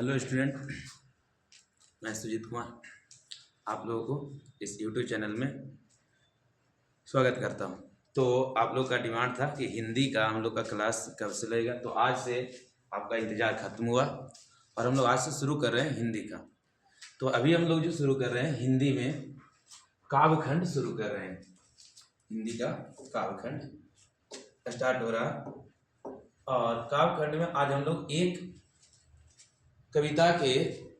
Hello student, मैं सुजीत कुमार आप लोगों को इस यूट्यूब चैनल में स्वागत करता हूं। तो आप लोग का डिमांड था कि हिंदी का हम लोग का क्लास कब से लगेगा, तो आज से आपका इंतज़ार खत्म हुआ और हम लोग आज से शुरू कर रहे हैं हिंदी का। तो अभी हम लोग जो शुरू कर रहे हैं हिंदी में काव्यखंड शुरू कर रहे हैं। हिंदी का काव्यखंड स्टार्ट हो रहा और काव्यखंड में आज हम लोग एक कविता के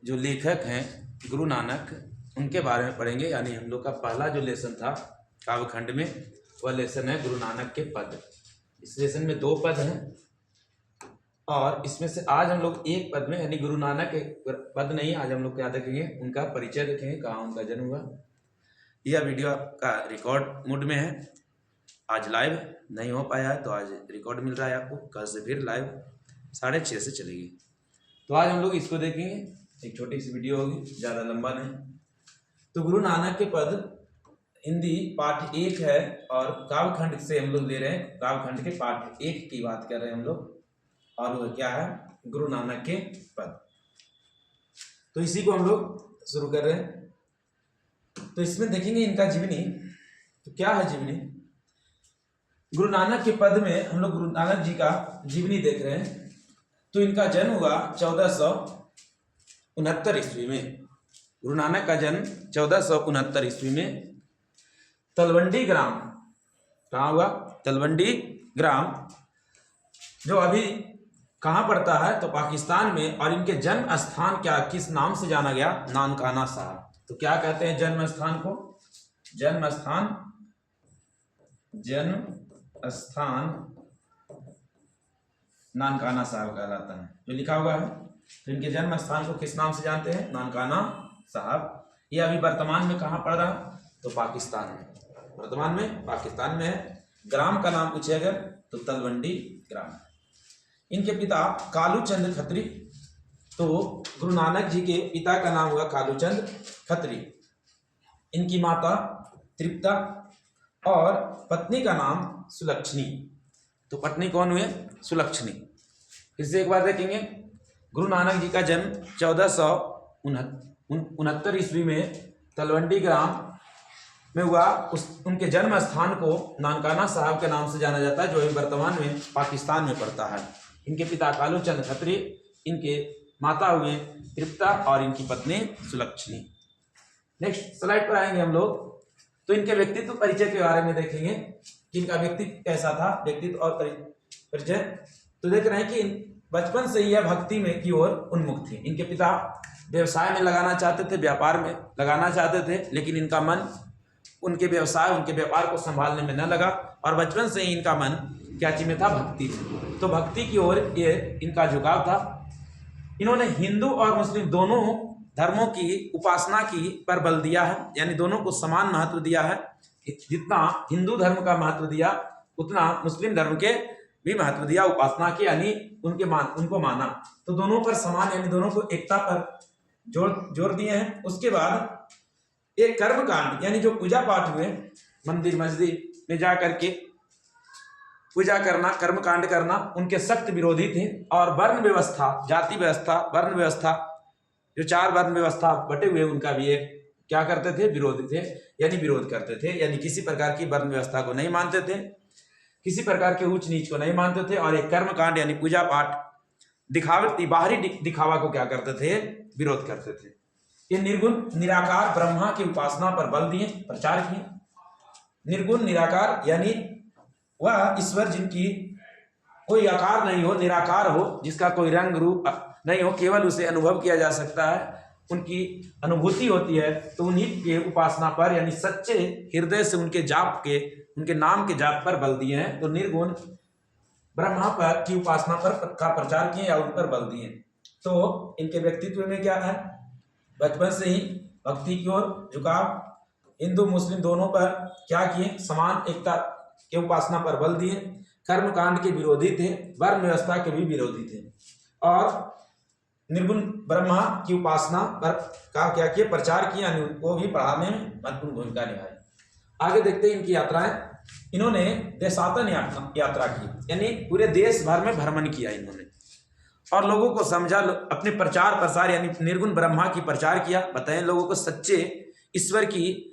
जो लेखक हैं गुरु नानक, उनके बारे में पढ़ेंगे। यानी हम लोग का पहला जो लेसन था काव्यखंड में वह लेसन है गुरु नानक के पद। इस लेसन में 2 पद हैं और इसमें से आज हम लोग एक पद में यानी गुरु नानक के पद नहीं, आज हम लोग क्या देखेंगे, उनका परिचय देखेंगे, कहाँ उनका जन्म हुआ। यह वीडियो आपका रिकॉर्ड मोड में है, आज लाइव नहीं हो पाया है तो आज रिकॉर्ड मिल रहा है आपको, कल से फिर लाइव 6:30 से चलेगी। तो आज हम लोग इसको देखेंगे, एक छोटी सी वीडियो होगी, ज़्यादा लंबा नहीं। तो गुरु नानक के पद हिंदी पाठ 1 है और काव्यखंड से हम लोग ले रहे हैं, काव्यखंड के पाठ 1 की बात कर रहे हैं हम लोग और वह क्या है, गुरु नानक के पद। तो इसी को हम लोग शुरू कर रहे हैं। तो इसमें देखेंगे इनका जीवनी। तो क्या है जीवनी? गुरु नानक के पद में हम लोग गुरु नानक जी का जीवनी देख रहे हैं। तो इनका जन्म हुआ 1469 ईस्वी में। गुरु नानक का जन्म 1469 ईस्वी में तलवंडी ग्राम, कहाँ हुआ? तलवंडी ग्राम, जो अभी कहाँ पड़ता है तो पाकिस्तान में। और इनके जन्म स्थान क्या, किस नाम से जाना गया? नानकाना साहब। तो क्या कहते हैं जन्म स्थान को? जन्म स्थान नानकाना साहब कहलाता है, जो लिखा हुआ है। तो इनके जन्म स्थान को किस नाम से जानते हैं? नानकाना साहब। ये अभी वर्तमान में कहाँ पड़ रहा? तो पाकिस्तान में, वर्तमान में पाकिस्तान में है। ग्राम का नाम पूछे अगर तो तलवंडी ग्राम। इनके पिता कालूचंद खत्री। तो गुरु नानक जी के पिता का नाम हुआ कालूचंद खत्री। इनकी माता तृप्ता और पत्नी का नाम सुलक्षणी। तो पत्नी कौन हुए? सुलक्षणी। फिर से एक बार देखेंगे, गुरु नानक जी का जन्म 1469 ईस्वी में तलवंडी ग्राम में हुआ। उनके जन्म स्थान को नानकाना साहब के नाम से जाना जाता है, जो अभी वर्तमान में पाकिस्तान में पड़ता है। इनके पिता कालूचंद खत्री, इनके माता हुए तृप्ता और इनकी पत्नी सुलक्षणी। नेक्स्ट स्लाइड पर आएंगे हम लोग। तो इनके व्यक्तित्व परिचय के बारे में देखेंगे कि इनका व्यक्तित्व कैसा था, व्यक्तित्व और परिचय। तो देख रहे हैं कि बचपन से ही यह भक्ति में की ओर उन्मुख थी। इनके पिता व्यवसाय में लगाना चाहते थे, व्यापार में लगाना चाहते थे, लेकिन इनका मन उनके व्यवसाय, उनके व्यापार को संभालने में न लगा और बचपन से ही इनका मन क्या चीज में था? भक्ति में। तो भक्ति की ओर ये इनका झुकाव था। इन्होंने हिंदू और मुस्लिम दोनों धर्मों की उपासना की पर बल दिया है, यानी दोनों को समान महत्व दिया है। जितना हिंदू धर्म का महत्व दिया उतना मुस्लिम धर्म के भी महत्व दिया, उपासना की, यानी उनको माना। तो दोनों पर समान, यानी दोनों को एकता पर जोर दिए हैं। उसके बाद एक कर्मकांड, यानी जो पूजा पाठ हुए, मंदिर मस्जिद में जा करके पूजा करना, कर्मकांड करना, उनके सख्त विरोधी थे। और वर्ण व्यवस्था, जाति व्यवस्था, वर्ण व्यवस्था, जो 4 वर्ण व्यवस्था बटे हुए, उनका भी एक क्या करते थे? विरोधी थे, यानी विरोध करते थे। यानी किसी प्रकार की वर्ण व्यवस्था को नहीं मानते थे, किसी प्रकार के ऊंच नीच को नहीं मानते थे। और एक कर्मकांड यानी पूजा पाठ, दिखावटी बाहरी दिखावा को क्या करते थे? विरोध करते थे। ये निर्गुण निराकार ब्रह्मा की उपासना पर बल दिए, प्रचार किए। निर्गुण निराकार यानी वह ईश्वर जिनकी कोई आकार नहीं हो, निराकार हो, जिसका कोई रंग रूप नहीं हो, केवल उसे अनुभव किया जा सकता है, उनकी अनुभूति होती है। तो उन्हीं के उपासना पर, यानी सच्चे हृदय से उनके जाप के, उनके नाम के जाप पर बल दिए हैं। तो निर्गुण ब्रह्मा पर की उपासना पर का प्रचार किए या उन पर बल दिए। तो इनके व्यक्तित्व में क्या है? बचपन से ही भक्ति की ओर झुकाव, हिंदू मुस्लिम दोनों पर क्या किए? समान एकता के उपासना पर बल दिए। कर्मकांड के विरोधी थे, वर्ण व्यवस्था के भी विरोधी थे और निर्गुण ब्रह्मा की उपासना पर का क्या किया? प्रचार किया, यानी उनको भी पढ़ाने में महत्वपूर्ण भूमिका निभाई। आगे देखते हैं इनकी यात्राएं। इन्होंने देशाटन यात्रा की, यानी पूरे देश भर में भ्रमण किया इन्होंने। और लोगों को समझा, अपने प्रचार प्रसार यानी निर्गुण ब्रह्मा की प्रचार किया, बताएं लोगों को सच्चे ईश्वर की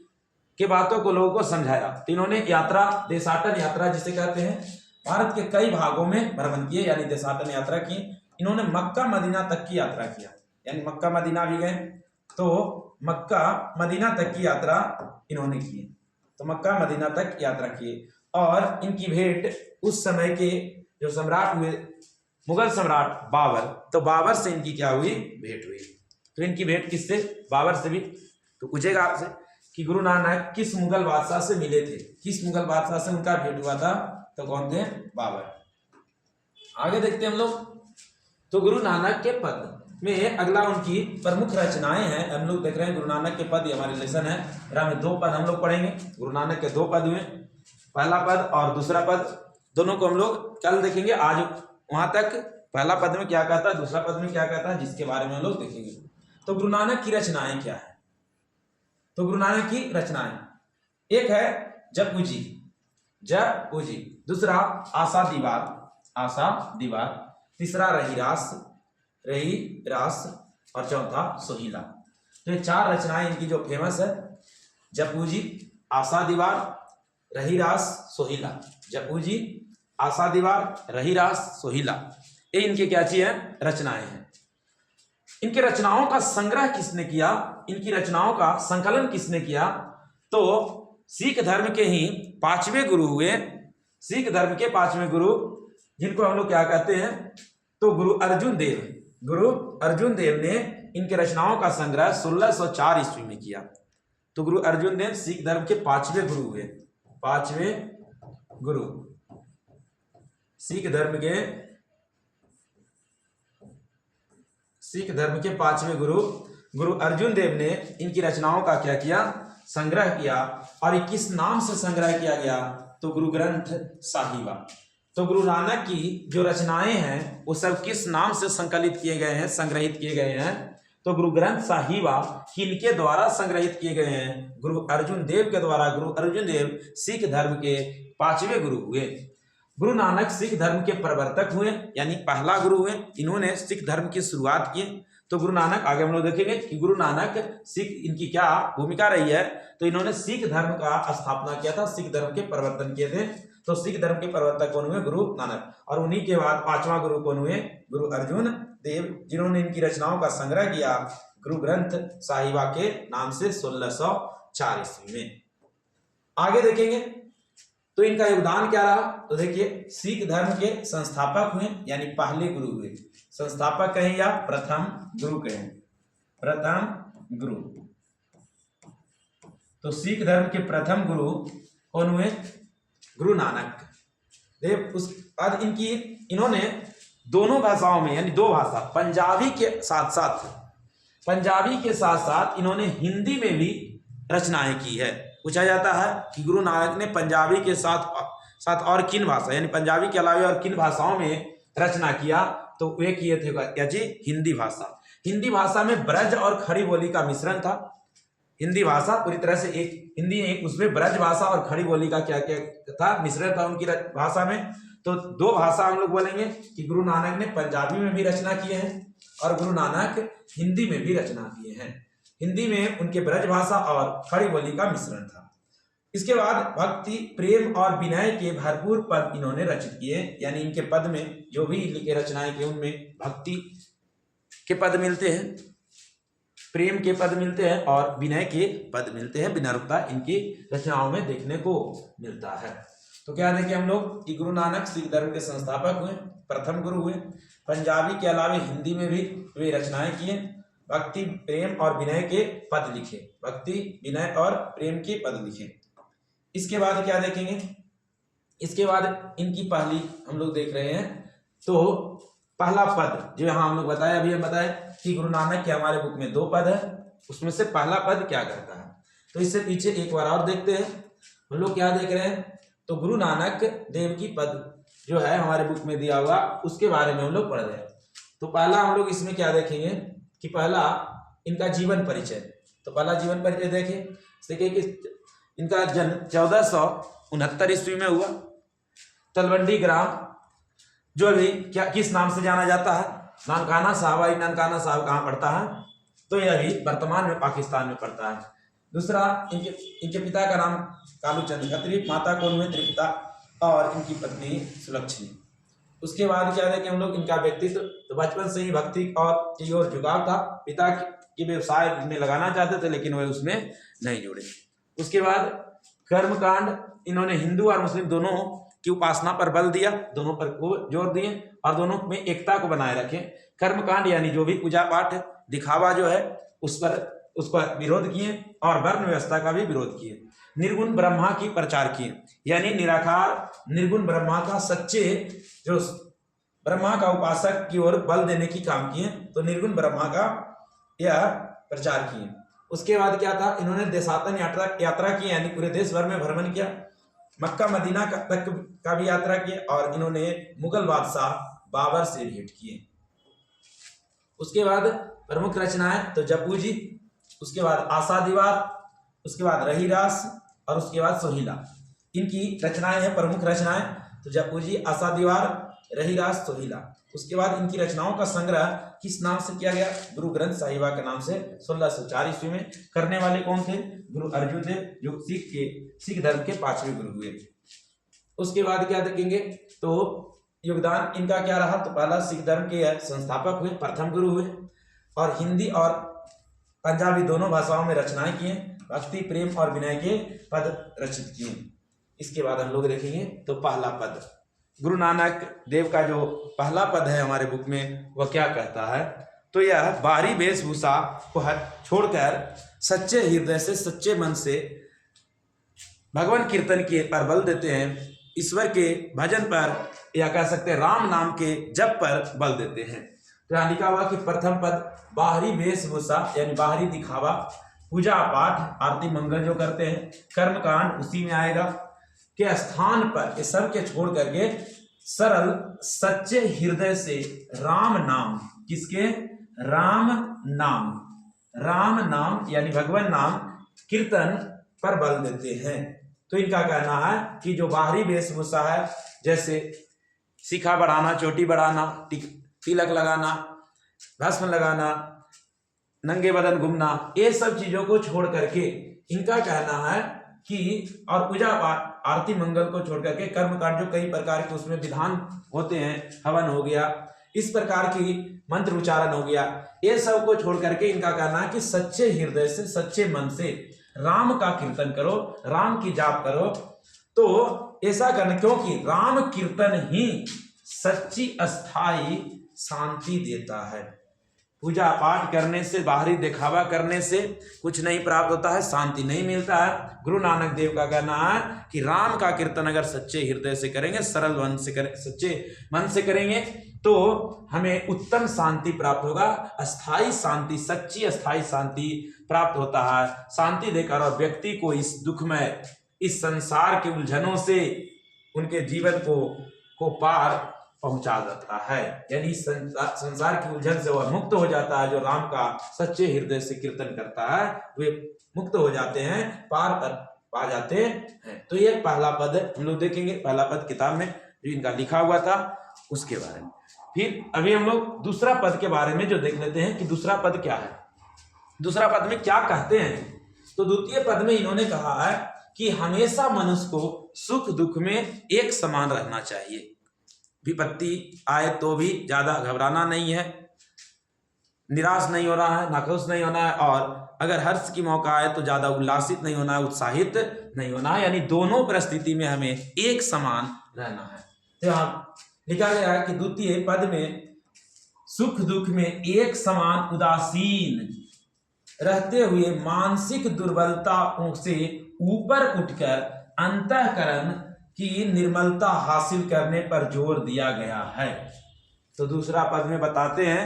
के बातों को लोगों को समझाया। तो इन्होंने यात्रा, देशाटन यात्रा जिसे कहते हैं, भारत के कई भागों में भ्रमण किए यानी देशाटन यात्रा की। इन्होंने मक्का मदीना तक की यात्रा किया, यानी मक्का मदीना भी गए, तो मक्का मदीना तक की यात्रा इन्होंने की। तो मक्का मदीना तक यात्रा की और इनकी भेंट उस समय के जो सम्राट हुए, मुगल सम्राट बाबर, तो बाबर से इनकी क्या हुई, भेंट हुई। तो इनकी भेंट किससे, बाबर से भी। तो पूछेगा आपसे कि गुरु नानक किस मुगल बादशाह से मिले थे, किस मुगल बादशाह से उनका भेंट हुआ था, तो कौन थे, बाबर। आगे देखते हैं हम लोग। तो गुरु नानक के पद में अगला उनकी प्रमुख रचनाएं हैं, हम लोग देख रहे हैं गुरु नानक के पद, हमारे लेसन है, में 2 पद हम लोग पढ़ेंगे। गुरु नानक के 2 पद हुए, पहला पद और दूसरा पद, दोनों को हम लोग कल देखेंगे। आज वहां तक पहला पद में क्या कहता है, दूसरा पद में क्या कहता है, जिसके बारे में हम लोग देखेंगे। तो गुरु नानक की रचनाएं क्या है, तो गुरु नानक की रचनाएं, एक है जपूजी, जपूजी, दूसरा आशा दीवार, आशा दीवार, तीसरा रही रास, रही रास, और चौथा सोहिला। तो ये 4 रचनाएं इनकी जो फेमस है, जपूजी, आशा दीवार, रही रास, सोहिला। जपूजी, आशा दीवार, रही रास, सोहिला, ये इनके क्या चीज है, रचनाएं हैं। इनके रचनाओं का संग्रह किसने किया, इनकी रचनाओं का संकलन किसने किया, तो सिख धर्म के ही 5वें गुरु हुए, सिख धर्म के 5वें गुरु, जिनको हम लोग क्या कहते हैं, तो गुरु अर्जुन देव, गुरु अर्जुन देव ने इनके रचनाओं का संग्रह 1604 ईस्वी में किया। तो गुरु अर्जुन देव सिख धर्म के 5वें गुरु हुए, 5वें गुरु, सिख धर्म के 5वें गुरु, गुरु अर्जुन देव ने इनकी रचनाओं का क्या किया, संग्रह किया। और ये किस नाम से संग्रह किया गया, तो गुरु ग्रंथ साहिबा। तो गुरु नानक की जो रचनाएं हैं वो सब किस नाम से संकलित किए गए हैं, संग्रहित किए गए हैं, तो गुरु ग्रंथ साहिबा किनके द्वारा संग्रहित किए गए हैं, गुरु अर्जुन देव के द्वारा। गुरु अर्जुन देव सिख धर्म के 5वें गुरु हुए। गुरु नानक सिख धर्म के प्रवर्तक हुए, यानी पहला गुरु हुए, इन्होंने सिख धर्म की शुरुआत की। तो गुरु नानक, आगे हम लोग देखेंगे कि गुरु नानक सिख, इनकी क्या भूमिका रही है, तो इन्होंने सिख धर्म का स्थापना किया था, सिख धर्म के प्रवर्तन किए थे। तो सिख धर्म के प्रवर्तक कौन हुए, गुरु नानक। और उन्हीं के बाद 5वां गुरु कौन हुए, गुरु अर्जुन देव, जिन्होंने इनकी रचनाओं का संग्रह किया गुरु ग्रंथ साहिबा के नाम से 1604 ईस्वी में। आगे देखेंगे तो इनका योगदान क्या रहा, तो देखिए सिख धर्म के संस्थापक हुए, यानी पहले गुरु हुए। संस्थापक कहें या प्रथम गुरु कहें, प्रथम गुरु। तो सिख धर्म के प्रथम गुरु कौन हुए, गुरु नानक देव। उस बाद इन्होंने दोनों भाषाओं में, यानी 2 भाषा, पंजाबी के साथ साथ इन्होंने हिंदी में भी रचनाएं की है। पूछा जाता है कि गुरु नानक ने पंजाबी के साथ और किन भाषा, यानी पंजाबी के अलावा और किन भाषाओं में रचना किया, तो वे किए थे क्या जी, हिंदी भाषा। हिंदी भाषा में ब्रज और खड़ी बोली का मिश्रण था। हिंदी भाषा पूरी तरह से एक उसमें ब्रज भाषा और खड़ी बोली का क्या क्या था, मिश्रण था उनकी भाषा में। तो 2 भाषा हम लोग बोलेंगे कि गुरु नानक ने पंजाबी में भी रचना किए हैं और गुरु नानक हिंदी में भी रचना किए हैं। हिंदी में उनके ब्रज भाषा और खड़ी बोली का मिश्रण था। इसके बाद भक्ति, प्रेम और विनय के भरपूर पद इन्होंने रचित किए, यानी इनके पद में जो भी लिखे रचनाएं की उनमें भक्ति के पद मिलते हैं, प्रेम के पद मिलते हैं और विनय के पद मिलते हैं। विनम्रता इनकी रचनाओं में देखने को मिलता है। तो क्या देखें हम लोग कि गुरु नानक सिख धर्म के संस्थापक हुए, प्रथम गुरु हुए, पंजाबी के अलावा हिंदी में भी वे रचनाएं किए, भक्ति, प्रेम और विनय के पद लिखे, भक्ति, विनय और प्रेम के पद लिखे। इसके बाद क्या देखेंगे, इसके बाद इनकी पहली हम लोग देख रहे हैं, तो पहला पद जो यहाँ हम लोग बताया, अभी हम बताए कि गुरु नानक के हमारे बुक में 2 पद है, उसमें से पहला पद क्या करता है। तो इससे पीछे एक बार और देखते हैं हम लोग क्या देख रहे हैं, तो गुरु नानक देव की पद जो है हमारे बुक में दिया हुआ, उसके बारे में हम लोग पढ़ रहे हैं। तो पहला हम लोग इसमें क्या देखेंगे कि पहला इनका जीवन परिचय। तो पहला जीवन परिचय देखिए कि इनका जन्म 1469 ईस्वी में हुआ। तलवंडी ग्राम जो अभी क्या किस नाम से जाना जाता है, नानकाना साहब, आई नानकाना साहब कहाँ पड़ता है? तो यह भी वर्तमान में पाकिस्तान में पड़ता है। दूसरा, इनके पिता का नाम कालूचंद खत्री, माता कोनवे त्रिपिता और इनकी पत्नी सुलक्षणी। उसके बाद क्या है कि हम लोग इनका व्यक्तित्व, तो बचपन से ही भक्ति और की ओर झुकाव था। पिता के व्यवसाय में लगाना चाहते थे लेकिन वे उसमें नहीं जुड़े। उसके बाद कर्मकांड, इन्होंने हिंदू और मुस्लिम दोनों की उपासना पर बल दिया, दोनों पर को जोर दिए और दोनों में एकता को बनाए रखें। कर्मकांड यानी जो भी पूजा पाठ दिखावा जो है उसका विरोध किए और वर्ण व्यवस्था का भी विरोध किए। निर्गुण ब्रह्मा की प्रचार किए, यानी निराकार निर्गुण ब्रह्मा का सच्चे जो ब्रह्मा का उपासक की ओर बल देने की काम किए, तो निर्गुण ब्रह्मा का यह प्रचार किए। उसके बाद क्या था, इन्होंने देशाटन यात्रा की, यानी पूरे देश भर में भ्रमण किया। मक्का मदीना तक का भी यात्रा किए और इन्होंने मुगल बादशाह बाबर से भेंट किए। उसके बाद प्रमुख रचनाएं तो जप्पू जी, उसके बाद आशा दीवार, उसके बाद रहीरास और उसके बाद सोहिला। इनकी रचनाएं हैं, प्रमुख रचनाएं तो जप्पू जी, आशा दीवार, रहीरास, सोहिला। उसके बाद इनकी रचनाओं का संग्रह किस नाम से किया गया? गुरु ग्रंथ साहिबा के नाम से 1604 ईस्वी में। करने वाले कौन थे? गुरु अर्जुन देव, जो सिख धर्म के 5वें गुरु हुए। उसके बाद क्या देखेंगे तो योगदान इनका क्या रहा? तो पहला सिख धर्म के संस्थापक हुए, प्रथम गुरु हुए और हिंदी और पंजाबी दोनों भाषाओं में रचनाएं किए, भक्ति, प्रेम और विनय के पद रचित किए। इसके बाद हम लोग देखेंगे तो पहला पद, गुरु नानक देव का जो पहला पद है हमारे बुक में, वह क्या कहता है? तो यह बाहरी वेशभूषा को छोड़कर सच्चे हृदय से, सच्चे मन से भगवान कीर्तन के पर बल देते हैं, ईश्वर के भजन पर या कह सकते हैं राम नाम के जप पर बल देते हैं। तो यहाँ लिखा हुआ कि प्रथम पद बाहरी वेशभूषा यानी बाहरी दिखावा, पूजा पाठ, आरती मंगल जो करते हैं, कर्मकांड उसी में आएगा के स्थान पर ये सब के छोड़ करके सरल सच्चे हृदय से राम नाम, किसके? राम नाम यानी भगवान नाम कीर्तन पर बल देते हैं। तो इनका कहना है कि जो बाहरी वेशभूषा है, जैसे शिखा बढ़ाना, चोटी बढ़ाना, तिलक लगाना, भस्म लगाना, नंगे बदन घूमना, ये सब चीजों को छोड़ करके इनका कहना है कि और पूजा पाठ, आरती मंगल को छोड़ करके कर्मकांड जो कई प्रकार के उसमें विधान होते हैं, हवन हो गया, इस प्रकार की मंत्र उच्चारण हो गया, ये सब को छोड़ करके इनका कहना है कि सच्चे हृदय से, सच्चे मन से राम का कीर्तन करो, राम की जाप करो। तो ऐसा करना, क्योंकि राम कीर्तन ही सच्ची अस्थाई शांति देता है। पूजा पाठ करने से, बाहरी दिखावा करने से कुछ नहीं प्राप्त होता है, शांति नहीं मिलता है। गुरु नानक देव का कहना है कि राम का कीर्तन अगर सच्चे हृदय से करेंगे, सरल मन से करें, सच्चे मन से करेंगे तो हमें उत्तम शांति प्राप्त होगा, अस्थाई शांति, सच्ची अस्थाई शांति प्राप्त होता है। शांति देकर और व्यक्ति को इस दुखमय, इस संसार के उलझनों से उनके जीवन को पार पहुंचा जाता है, यानी संसार की उलझन से वह मुक्त हो जाता है। जो राम का सच्चे हृदय से कीर्तन करता है वे मुक्त हो जाते हैं, पार पा जाते हैं। तो ये पहला पद हम लोग देखेंगे, पहला पद किताब में जो इनका लिखा हुआ था उसके बारे में। फिर अभी हम लोग दूसरा पद के बारे में जो देख लेते हैं कि दूसरा पद क्या है, दूसरा पद में क्या कहते हैं। तो द्वितीय पद में इन्होंने कहा है कि हमेशा मनुष्य को सुख दुख में एक समान रहना चाहिए, विपत्ति आए तो भी ज्यादा घबराना नहीं है, निराश नहीं होना है, नाखुश नहीं होना है, और अगर हर्ष की मौका आए तो ज्यादा उल्लासित नहीं होना है, उत्साहित नहीं होना है, यानी दोनों परिस्थिति में हमें एक समान रहना है। तो यहाँ लिखा गया है कि द्वितीय पद में सुख दुख में एक समान उदासीन रहते हुए मानसिक दुर्बलताओं से ऊपर उठकर अंतःकरण की निर्मलता हासिल करने पर जोर दिया गया है। तो दूसरा पद में बताते हैं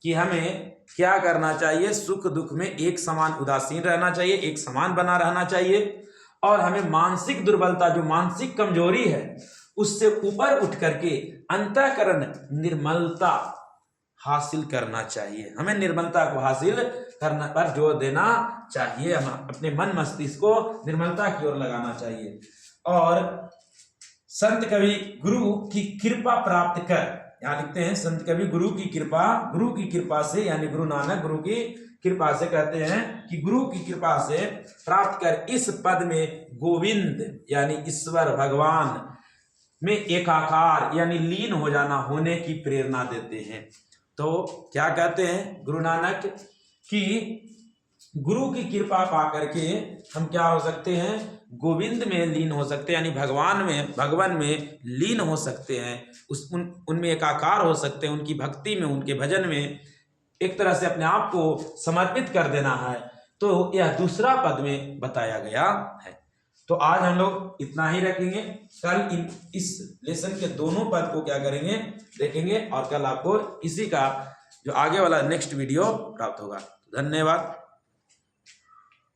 कि हमें क्या करना चाहिए, सुख दुख में एक समान उदासीन रहना चाहिए, एक समान बना रहना चाहिए, और हमें मानसिक दुर्बलता, जो मानसिक कमजोरी है, उससे ऊपर उठ करके अंतःकरण निर्मलता हासिल करना चाहिए। हमें निर्मलता को हासिल करने पर जोर देना चाहिए, हम अपने मन मस्तिष्क को निर्मलता की ओर लगाना चाहिए। और संत कवि गुरु की कृपा प्राप्त कर यहाँ लिखते हैं संत कवि गुरु की कृपा से, यानी गुरु नानक गुरु की कृपा से कहते हैं कि गुरु की कृपा से प्राप्त कर इस पद में गोविंद यानी ईश्वर भगवान में एकाकार यानी लीन हो जाना, होने की प्रेरणा देते हैं। तो क्या कहते हैं गुरु नानक कि गुरु की कृपा पा करके हम क्या हो सकते हैं, गोविंद में लीन हो सकते हैं, यानी भगवान में लीन हो सकते हैं, उनमें एकाकार हो सकते हैं, उनकी भक्ति में, उनके भजन में एक तरह से अपने आप को समर्पित कर देना है। तो यह दूसरा पद में बताया गया है। तो आज हम लोग इतना ही रखेंगे। कल इस लेसन के दोनों पद को क्या करेंगे, देखेंगे, और कल आपको इसी का जो आगे वाला नेक्स्ट वीडियो प्राप्त होगा। धन्यवाद।